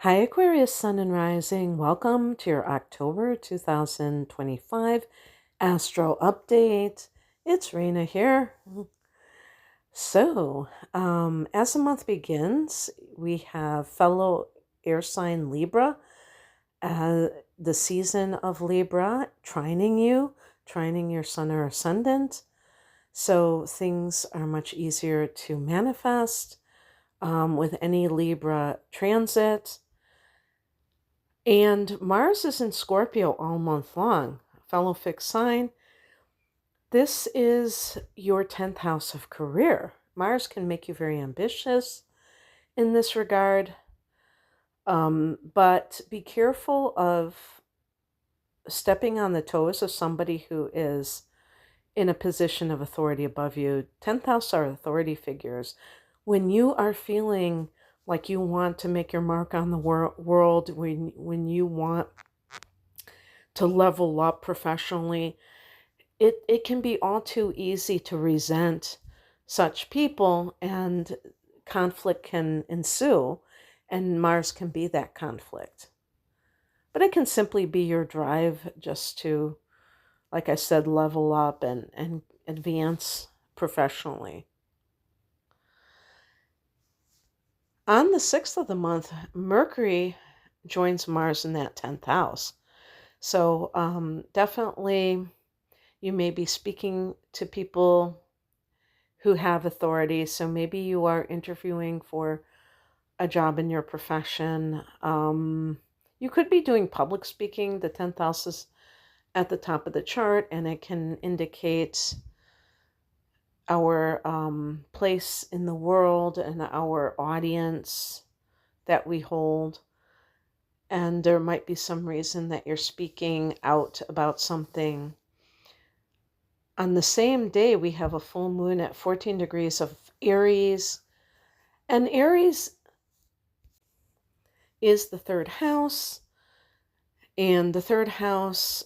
Hi, Aquarius, Sun and Rising. Welcome to your October 2025 Astro Update. It's Rena here. As the month begins, we have fellow air sign Libra, the season of Libra, trining your Sun or Ascendant. So things are much easier to manifest with any Libra transit. And Mars is in Scorpio all month long, fellow fixed sign. This is your 10th house of career. Mars can make you very ambitious in this regard, but be careful of stepping on the toes of somebody who is in a position of authority above you. 10th house are authority figures. When you are feeling like you want to make your mark on the world, when you want to level up professionally, it can be all too easy to resent such people, and conflict can ensue, and Mars can be that conflict. But it can simply be your drive just to, like I said, level up and advance professionally. On the 6th of the month, Mercury joins Mars in that 10th house. So definitely you may be speaking to people who have authority. So maybe you are interviewing for a job in your profession. You could be doing public speaking. The 10th house is at the top of the chart, and it can indicate our place in the world and our audience that we hold. And there might be some reason that you're speaking out about something. On the same day, we have a full moon at 14 degrees of Aries. And Aries is the third house. And the third house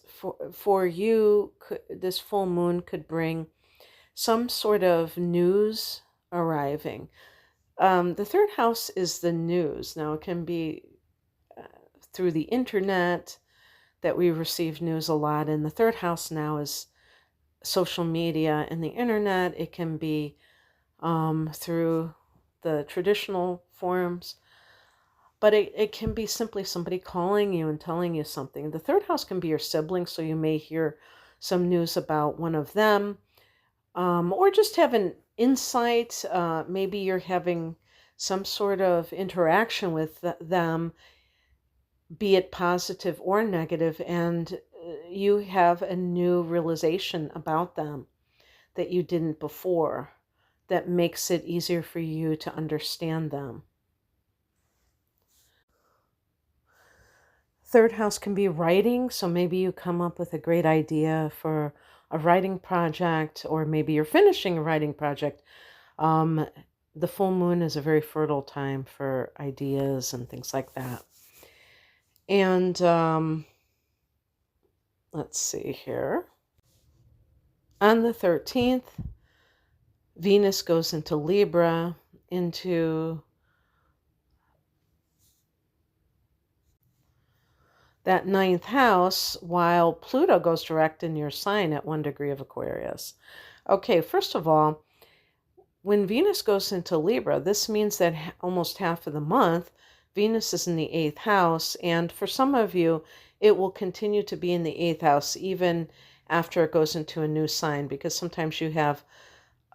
for you, this full moon could bring some sort of news arriving. The third house is the news. Now, it can be through the internet that we receive news a lot. And the third house now is social media and the internet. It can be through the traditional forms, but it can be simply somebody calling you and telling you something. The third house can be your siblings, so you may hear some news about one of them, or just have an insight. Maybe you're having some sort of interaction with them, be it positive or negative, and you have a new realization about them that you didn't before, that makes it easier for you to understand them. Third house can be writing, so maybe you come up with a great idea for a writing project, or maybe you're finishing a writing project. The full moon is a very fertile time for ideas and things like that. And let's see here. On the 13th, Venus goes into Libra, into that 9th house, while Pluto goes direct in your sign at 1 degree of Aquarius. Okay, first of all, when Venus goes into Libra, this means that almost half of the month, Venus is in the 8th house, and for some of you, it will continue to be in the 8th house even after it goes into a new sign, because sometimes you have,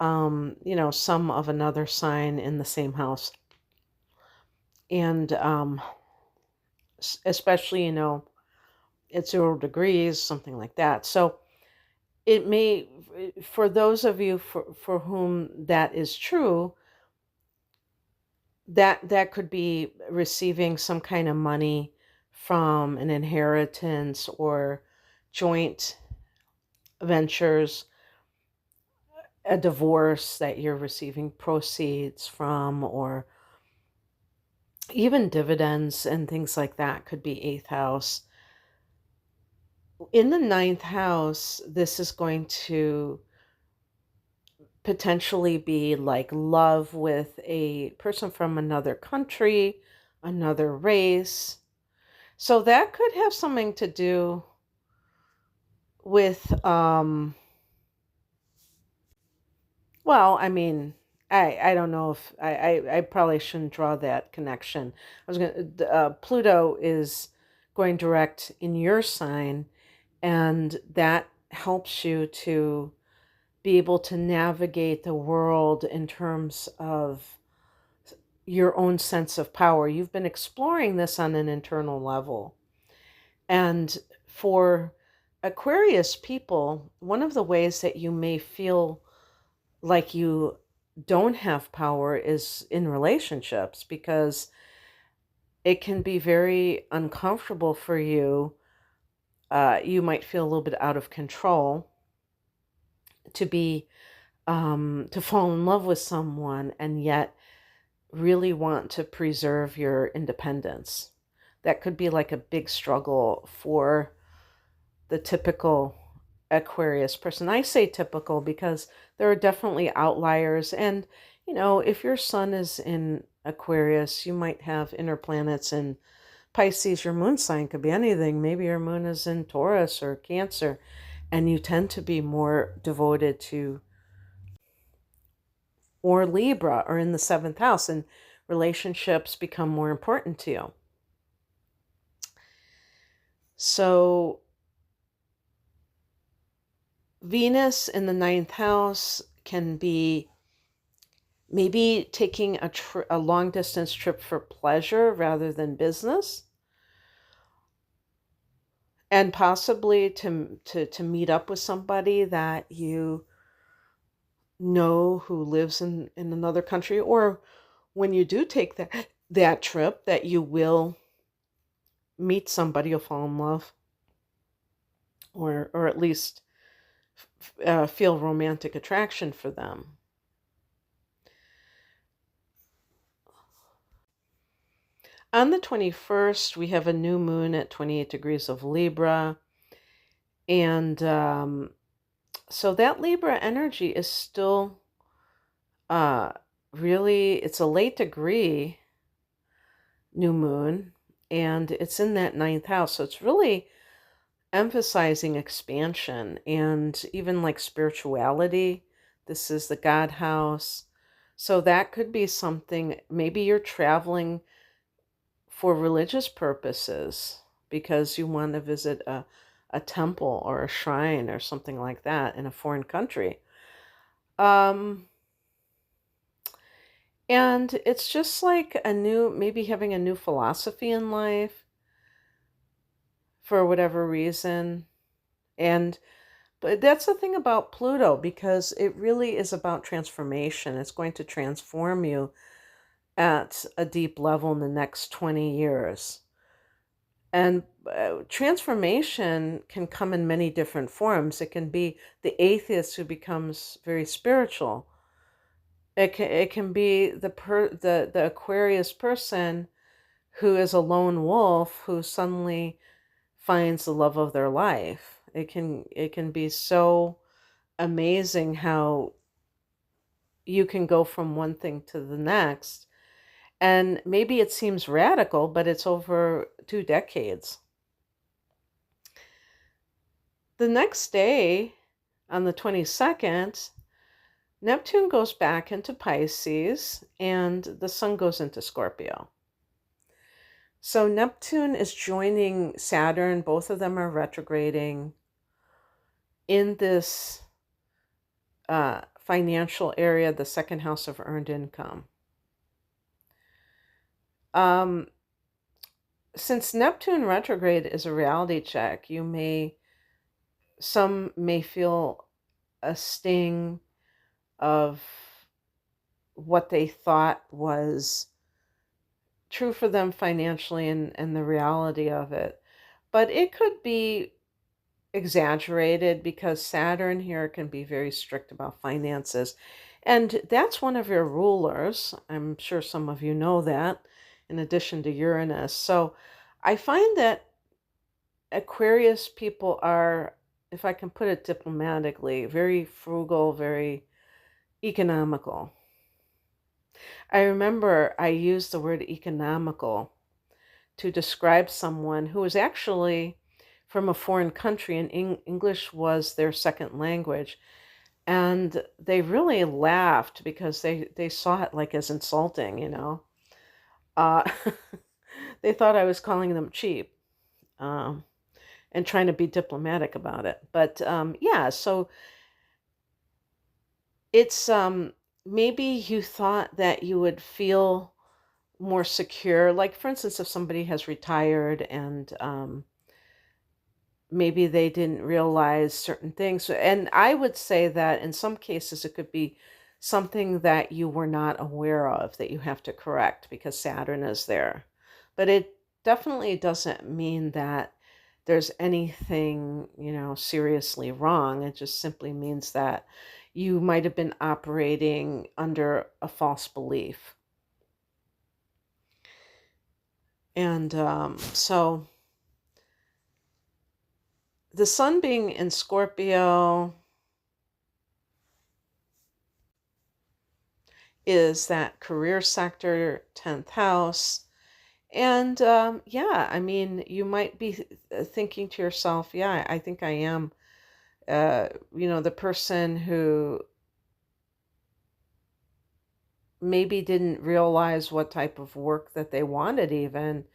some of another sign in the same house. And especially, at 0 degrees, something like that. So it may, for those of you for whom that is true, that could be receiving some kind of money from an inheritance or joint ventures, a divorce that you're receiving proceeds from, or even dividends and things like that could be 8th house. In the 9th house, this is going to potentially be like love with a person from another country, another race. So that could have something to do with, well, I mean, I don't know if I probably shouldn't draw that connection. Pluto is going direct in your sign, and that helps you to be able to navigate the world in terms of your own sense of power. You've been exploring this on an internal level. And for Aquarius people, one of the ways that you may feel like you don't have power is in relationships, because it can be very uncomfortable for you. You might feel a little bit out of control to be to fall in love with someone and yet really want to preserve your independence. That could be like a big struggle for the typical Aquarius person. I say typical because there are definitely outliers. And, if your sun is in Aquarius, you might have inner planets in Pisces. Your moon sign could be anything. Maybe your moon is in Taurus or Cancer, and you tend to be more devoted to, or Libra, or in the seventh house, and relationships become more important to you. So Venus in the ninth house can be maybe taking a long distance trip for pleasure rather than business, and possibly to meet up with somebody that you know who lives in another country, or when you do take that trip, that you will meet somebody, you'll fall in love, or at least feel romantic attraction for them. On the 21st, we have a new moon at 28 degrees of Libra. And so that Libra energy is still really, it's a late degree new moon, and it's in that ninth house. So it's really emphasizing expansion and even like spirituality. This is the God house. So that could be something, maybe you're traveling for religious purposes because you want to visit a temple or a shrine or something like that in a foreign country. And it's just like maybe having a new philosophy in life for whatever reason. But that's the thing about Pluto, because it really is about transformation. It's going to transform you at a deep level in the next 20 years. And transformation can come in many different forms. It can be the atheist who becomes very spiritual. It can be the Aquarius person who is a lone wolf who suddenly finds the love of their life. It can be so amazing how you can go from one thing to the next. And maybe it seems radical, but it's over 2 decades. The next day, on the 22nd, Neptune goes back into Pisces and the sun goes into Scorpio. So Neptune is joining Saturn. Both of them are retrograding in this financial area, the second house of earned income. Since Neptune retrograde is a reality check, some may feel a sting of what they thought was true for them financially, and the reality of it. But it could be exaggerated because Saturn here can be very strict about finances. And that's one of your rulers. I'm sure some of you know that, in addition to Uranus. So I find that Aquarius people are, if I can put it diplomatically, very frugal, very economical. I remember I used the word economical to describe someone who was actually from a foreign country and English was their second language. And they really laughed because they saw it like as insulting, you know. Uh, they thought I was calling them cheap, um, and trying to be diplomatic about it. But yeah, so it's maybe you thought that you would feel more secure. Like for instance, if somebody has retired and maybe they didn't realize certain things. And I would say that in some cases it could be something that you were not aware of that you have to correct because Saturn is there. But it definitely doesn't mean that there's anything, you know, seriously wrong. It just simply means that you might have been operating under a false belief. And so the sun being in Scorpio is that career sector, 10th house. And yeah, I mean, you might be thinking to yourself, yeah, I think I am, you know, the person who maybe didn't realize what type of work that they wanted even.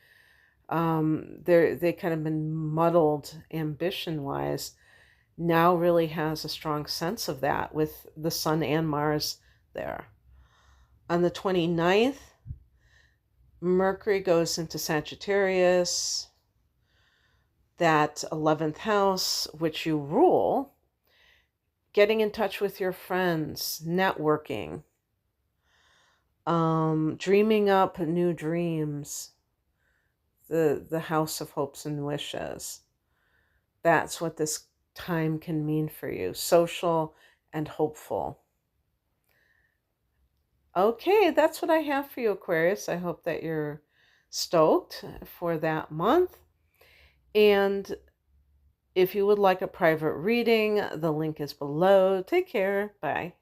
They kind of been muddled ambition wise. Now really has a strong sense of that with the sun and Mars there. On the 29th, Mercury goes into Sagittarius, that 11th house, which you rule, getting in touch with your friends, networking, dreaming up new dreams, the house of hopes and wishes. That's what this time can mean for you, social and hopeful. Okay, that's what I have for you, Aquarius. I hope that you're stoked for that month. And if you would like a private reading, the link is below. Take care. Bye.